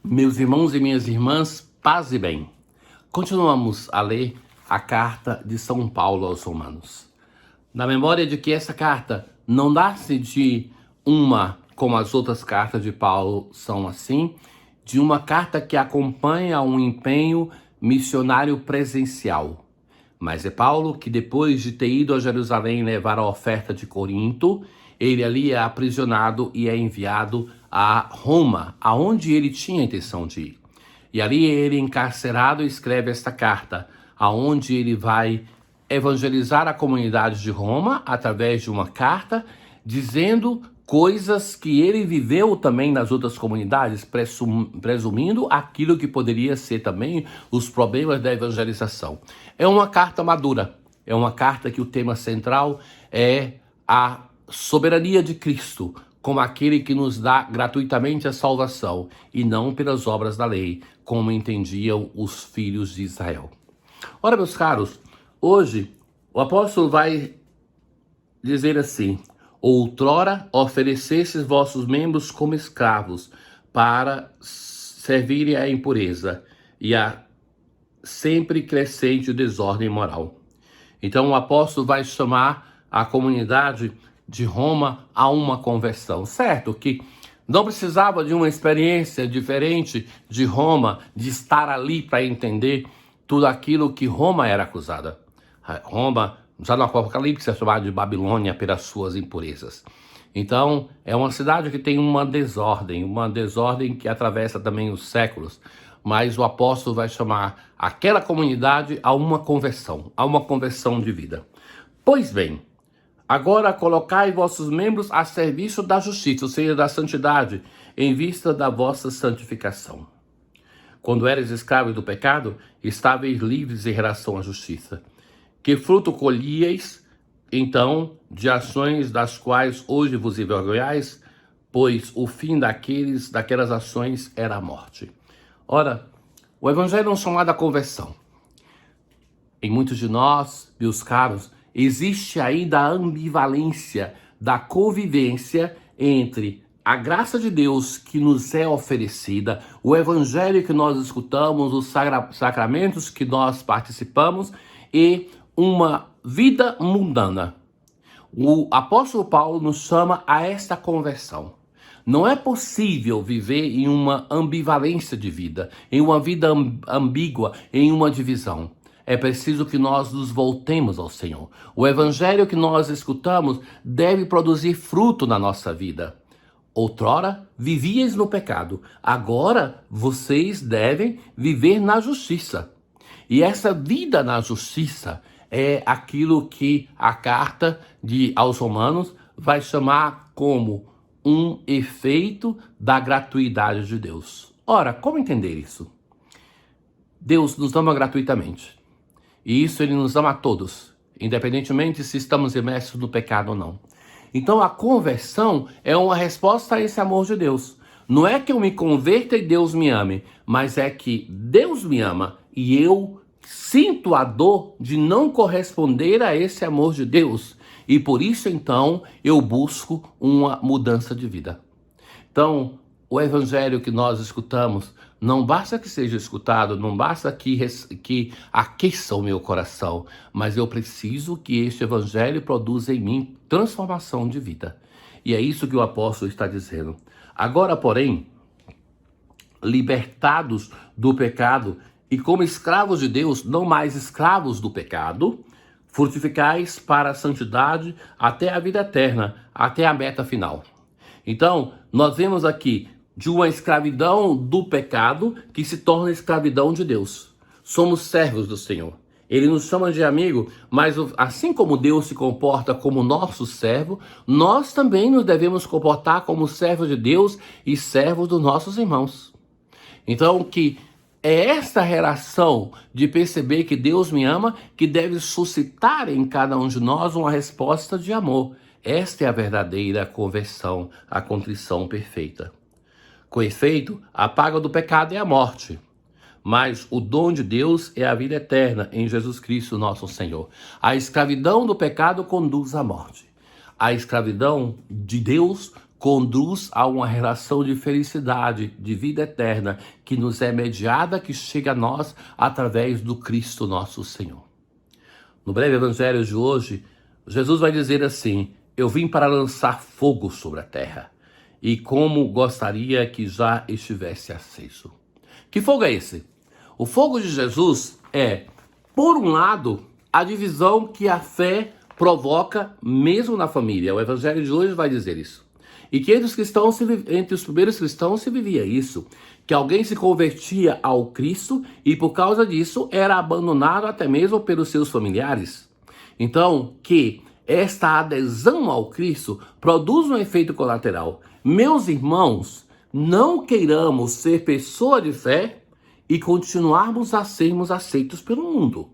Meus irmãos e minhas irmãs, paz e bem. Continuamos a ler a carta de São Paulo aos Romanos. Na memória de que essa carta não nasce de uma, como as outras cartas de Paulo são assim, de uma carta que acompanha um empenho missionário presencial. Mas é Paulo que, depois de ter ido a Jerusalém levar a oferta de Corinto, ele ali é aprisionado e é enviado a Roma, aonde ele tinha a intenção de ir. E ali ele, encarcerado, escreve esta carta, aonde ele vai evangelizar a comunidade de Roma através de uma carta, dizendo coisas que ele viveu também nas outras comunidades, presumindo aquilo que poderia ser também os problemas da evangelização. É uma carta madura, é uma carta que o tema central é a soberania de Cristo, como aquele que nos dá gratuitamente a salvação, e não pelas obras da lei, como entendiam os filhos de Israel. Ora, meus caros, hoje o apóstolo vai dizer assim: outrora oferecestes vossos membros como escravos para servirem à impureza e à sempre crescente desordem moral. Então o apóstolo vai chamar a comunidade de Roma a uma conversão. Certo que não precisava de uma experiência diferente de Roma, de estar ali para entender tudo aquilo que Roma era acusada. Roma, já no Apocalipse, é chamada de Babilônia pelas suas impurezas. Então, é uma cidade que tem uma desordem que atravessa também os séculos. Mas o apóstolo vai chamar aquela comunidade a uma conversão de vida. Pois bem, agora colocai vossos membros a serviço da justiça, ou seja, da santidade, em vista da vossa santificação. Quando eres escravos do pecado, estáveis livres em relação à justiça. Que fruto colhieis, então, de ações das quais hoje vos envergonhais? Pois o fim daquelas ações era a morte. Ora, o evangelho é um chamado à conversão. Em muitos de nós, meus caros, existe ainda a ambivalência da convivência entre a graça de Deus que nos é oferecida, o evangelho que nós escutamos, os sacramentos que nós participamos e uma vida mundana. O apóstolo Paulo nos chama a esta conversão. Não é possível viver em uma ambivalência de vida, em uma vida ambígua, em uma divisão. É preciso que nós nos voltemos ao Senhor. O evangelho que nós escutamos deve produzir fruto na nossa vida. Outrora vivíeis no pecado, agora vocês devem viver na justiça. E essa vida na justiça é aquilo que a carta aos Romanos vai chamar como um efeito da gratuidade de Deus. Ora, como entender isso? Deus nos ama gratuitamente. E isso ele nos ama a todos, independentemente se estamos imersos no pecado ou não. Então a conversão é uma resposta a esse amor de Deus. Não é que eu me converta e Deus me ame, mas é que Deus me ama e eu sinto a dor de não corresponder a esse amor de Deus. E por isso, então, eu busco uma mudança de vida. Então, o evangelho que nós escutamos, não basta que seja escutado, não basta que aqueça o meu coração, mas eu preciso que este evangelho produza em mim transformação de vida. E é isso que o apóstolo está dizendo. Agora, porém, libertados do pecado e como escravos de Deus, não mais escravos do pecado, frutificais para a santidade até a vida eterna, até a meta final. Então, nós vemos aqui de uma escravidão do pecado que se torna escravidão de Deus. Somos servos do Senhor. Ele nos chama de amigo, mas assim como Deus se comporta como nosso servo, nós também nos devemos comportar como servos de Deus e servos dos nossos irmãos. Então, que é essa relação de perceber que Deus me ama que deve suscitar em cada um de nós uma resposta de amor. Esta é a verdadeira conversão, a contrição perfeita. Com efeito, a paga do pecado é a morte, mas o dom de Deus é a vida eterna em Jesus Cristo, nosso Senhor. A escravidão do pecado conduz à morte. A escravidão de Deus conduz a uma relação de felicidade, de vida eterna, que nos é mediada, que chega a nós através do Cristo nosso Senhor. No breve evangelho de hoje, Jesus vai dizer assim: eu vim para lançar fogo sobre a terra, e como gostaria que já estivesse aceso. Que fogo é esse? O fogo de Jesus é, por um lado, a divisão que a fé provoca mesmo na família. O evangelho de hoje vai dizer isso. E que entre os primeiros cristãos se vivia isso, que alguém se convertia ao Cristo e por causa disso era abandonado até mesmo pelos seus familiares. Então, que esta adesão ao Cristo produz um efeito colateral. Meus irmãos, não queiramos ser pessoa de fé e continuarmos a sermos aceitos pelo mundo.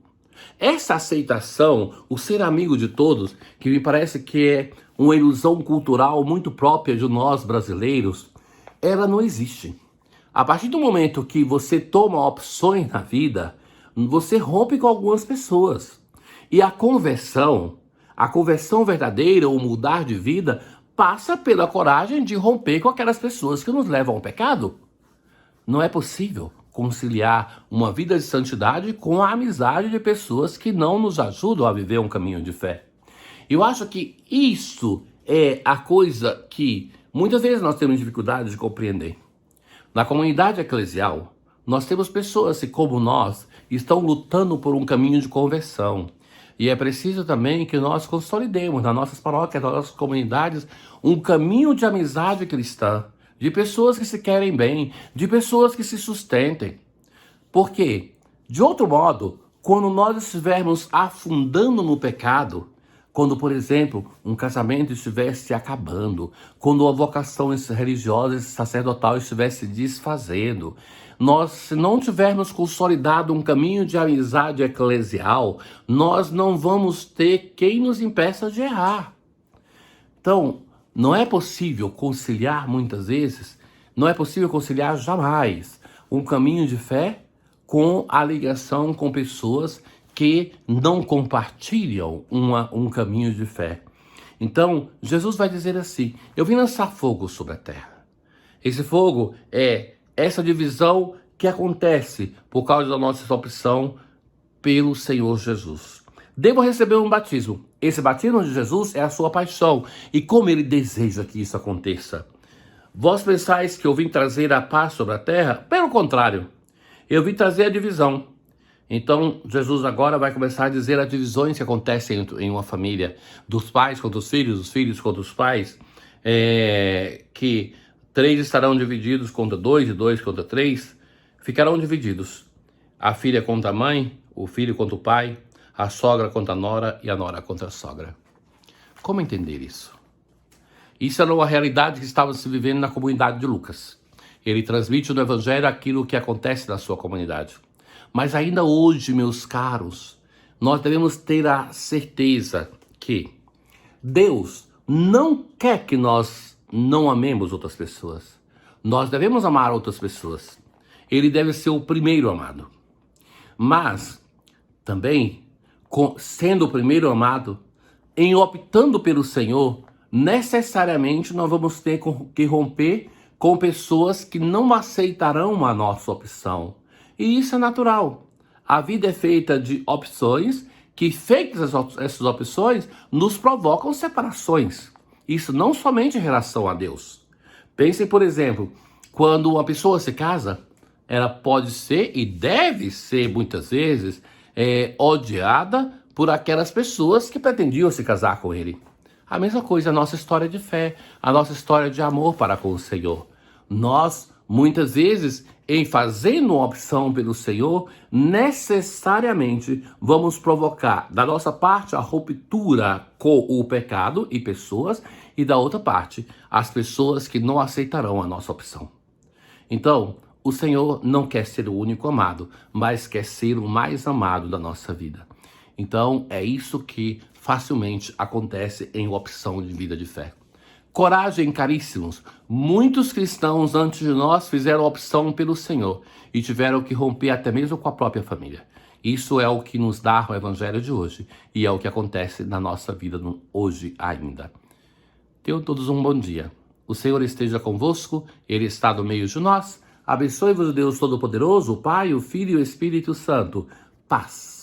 Essa aceitação, o ser amigo de todos, que me parece que é uma ilusão cultural muito própria de nós brasileiros, ela não existe. A partir do momento que você toma opções na vida, você rompe com algumas pessoas. E a conversão verdadeira, ou mudar de vida, passa pela coragem de romper com aquelas pessoas que nos levam ao pecado. Não é possível conciliar uma vida de santidade com a amizade de pessoas que não nos ajudam a viver um caminho de fé. Eu acho que isso é a coisa que muitas vezes nós temos dificuldade de compreender. Na comunidade eclesial, nós temos pessoas que, como nós, estão lutando por um caminho de conversão. E é preciso também que nós consolidemos nas nossas paróquias, nas nossas comunidades, um caminho de amizade cristã, de pessoas que se querem bem, de pessoas que se sustentem. Por quê? De outro modo, quando nós estivermos afundando no pecado, quando, por exemplo, um casamento estiver se acabando, quando a vocação religiosa e sacerdotal estiver se desfazendo, nós, se não tivermos consolidado um caminho de amizade eclesial, nós não vamos ter quem nos impeça de errar. Então, não é possível conciliar muitas vezes, não é possível conciliar jamais um caminho de fé com a ligação com pessoas que não compartilham um caminho de fé. Então, Jesus vai dizer assim: eu vim lançar fogo sobre a terra. Esse fogo é essa divisão que acontece por causa da nossa opção pelo Senhor Jesus. Devo receber um batismo. Esse batismo de Jesus é a sua paixão e como ele deseja que isso aconteça. Vós pensais que eu vim trazer a paz sobre a terra? Pelo contrário, eu vim trazer a divisão. Então, Jesus agora vai começar a dizer as divisões que acontecem em uma família, dos pais contra os filhos, dos filhos contra os pais, que 3 estarão divididos contra 2 e 2 contra 3, ficarão divididos. A filha contra a mãe, o filho contra o pai, a sogra contra a nora e a nora contra a sogra. Como entender isso? Isso era uma realidade que estava se vivendo na comunidade de Lucas. Ele transmite no Evangelho aquilo que acontece na sua comunidade. Mas ainda hoje, meus caros, nós devemos ter a certeza que Deus não quer que nós não amemos outras pessoas. Nós devemos amar outras pessoas. Ele deve ser o primeiro amado. Mas, também, sendo o primeiro amado, em optando pelo Senhor, necessariamente nós vamos ter que romper com pessoas que não aceitarão a nossa opção. E isso é natural. A vida é feita de opções que, feitas essas opções, nos provocam separações. Isso não somente em relação a Deus. Pensem, por exemplo, quando uma pessoa se casa, ela pode ser e deve ser, muitas vezes, odiada por aquelas pessoas que pretendiam se casar com ele. A mesma coisa a nossa história de fé, a nossa história de amor para com o Senhor. Nós, muitas vezes, em fazendo uma opção pelo Senhor, necessariamente vamos provocar, da nossa parte, a ruptura com o pecado e pessoas, e da outra parte, as pessoas que não aceitarão a nossa opção. Então, o Senhor não quer ser o único amado, mas quer ser o mais amado da nossa vida. Então, é isso que facilmente acontece em opção de vida de fé. Coragem, caríssimos. Muitos cristãos antes de nós fizeram opção pelo Senhor e tiveram que romper até mesmo com a própria família. Isso é o que nos dá o Evangelho de hoje e é o que acontece na nossa vida hoje ainda. Tenham todos um bom dia. O Senhor esteja convosco, Ele está no meio de nós. Abençoe-vos o Deus Todo-Poderoso, o Pai, o Filho e o Espírito Santo. Paz.